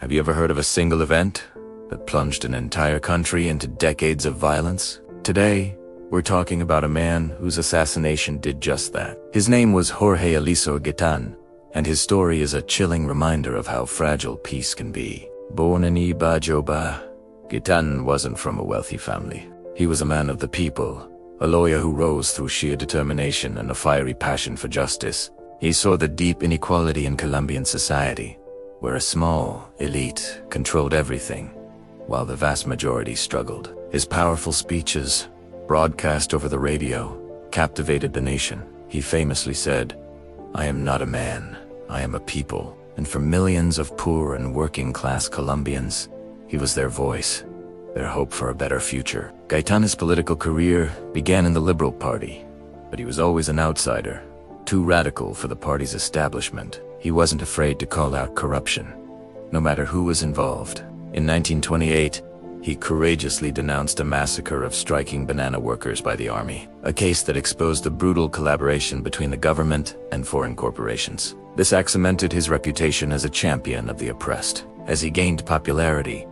Have you ever heard of a single event that plunged an entire country into decades of violence? Today, we're talking about a man whose assassination did just that. His name was Jorge Eliécer Gaitán, and his story is a chilling reminder of how fragile peace can be. Born in Ibajoba, Gaitán wasn't from a wealthy family. He was a man of the people, a lawyer who rose through sheer determination and a fiery passion for justice. He saw the deep inequality in Colombian society, where a small elite controlled everything, while the vast majority struggled. His powerful speeches, broadcast over the radio, captivated the nation. He famously said, "I am not a man, I am a people." And for millions of poor and working-class Colombians, he was their voice, their hope for a better future. Gaitán's political career began in the Liberal Party, but he was always an outsider, too radical for the party's establishment. He wasn't afraid to call out corruption, no matter who was involved. In 1928, he courageously denounced a massacre of striking banana workers by the army, a case that exposed the brutal collaboration between the government and foreign corporations. This act cemented his reputation as a champion of the oppressed. As he gained popularity,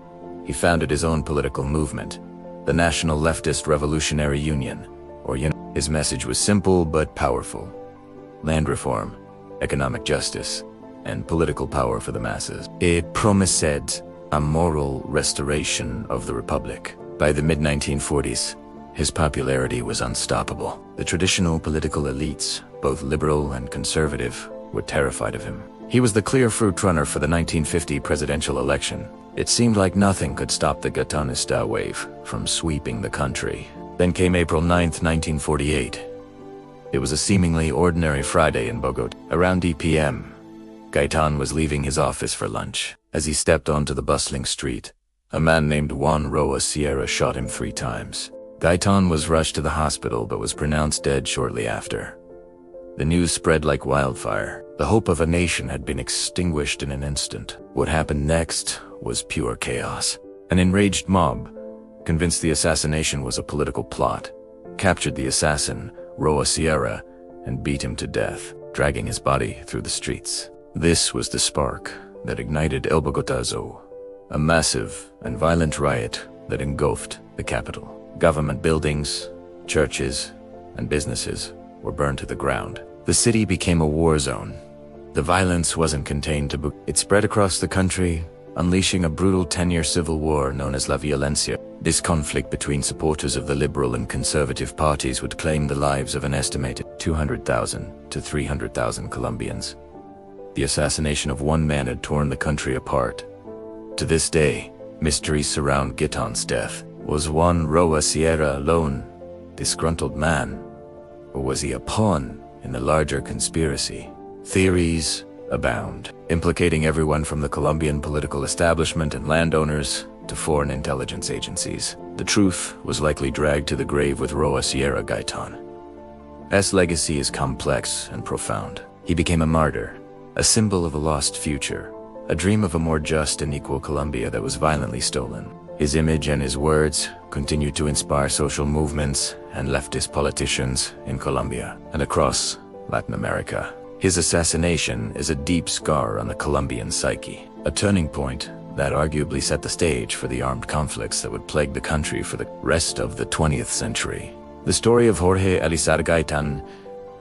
he founded his own political movement, the National Leftist Revolutionary Union, or UNI. His message was simple but powerful: land reform, economic justice, and political power for the masses. It promised a moral restoration of the republic. By the mid-1940s, his popularity was unstoppable. The traditional political elites, both liberal and conservative, were terrified of him. He was the clear frontrunner for the 1950 presidential election. It seemed like nothing could stop the Gaitanista wave from sweeping the country. Then came April 9th, 1948. It was a seemingly ordinary Friday in Bogotá. Around 8 p.m., Gaitán was leaving his office for lunch. As he stepped onto the bustling street, a man named Juan Roa Sierra shot him 3 times. Gaitán was rushed to the hospital but was pronounced dead shortly after. The news spread like wildfire. The hope of a nation had been extinguished in an instant. What happened next was pure chaos. An enraged mob, convinced the assassination was a political plot, captured the assassin, Roa Sierra, and beat him to death, dragging his body through the streets. This was the spark that ignited El Bogotazo, a massive and violent riot that engulfed the capital. Government buildings, churches, and businesses were burned to the ground. The city became a war zone. The violence wasn't contained to Bogotá. It spread across the country, unleashing a brutal 10-year civil war known as Violencia. This conflict between supporters of the liberal and conservative parties would claim the lives of an estimated 200,000 to 300,000 Colombians. The assassination of one man had torn the country apart. To this day, mysteries surround Gaitán's death. Was Juan Roa Sierra a lone, disgruntled man, or was he a pawn in the larger conspiracy? Theories abound, implicating everyone from the Colombian political establishment and landowners to foreign intelligence agencies. The truth was likely dragged to the grave with Roa Sierra Gaitán's legacy is complex and profound. He became a martyr, a symbol of a lost future, a dream of a more just and equal Colombia that was violently stolen. His image and his words continued to inspire social movements and leftist politicians in Colombia and across Latin America. His assassination is a deep scar on the Colombian psyche, a turning point that arguably set the stage for the armed conflicts that would plague the country for the rest of the 20th century. The story of Jorge Eliécer Gaitán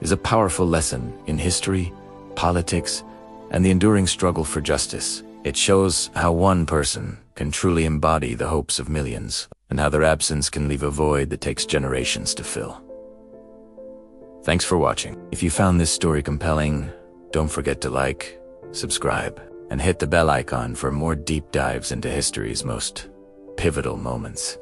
is a powerful lesson in history, politics, and the enduring struggle for justice. It shows how one person can truly embody the hopes of millions, and how their absence can leave a void that takes generations to fill. Thanks for watching. If you found this story compelling, don't forget to like, subscribe, and hit the bell icon for more deep dives into history's most pivotal moments.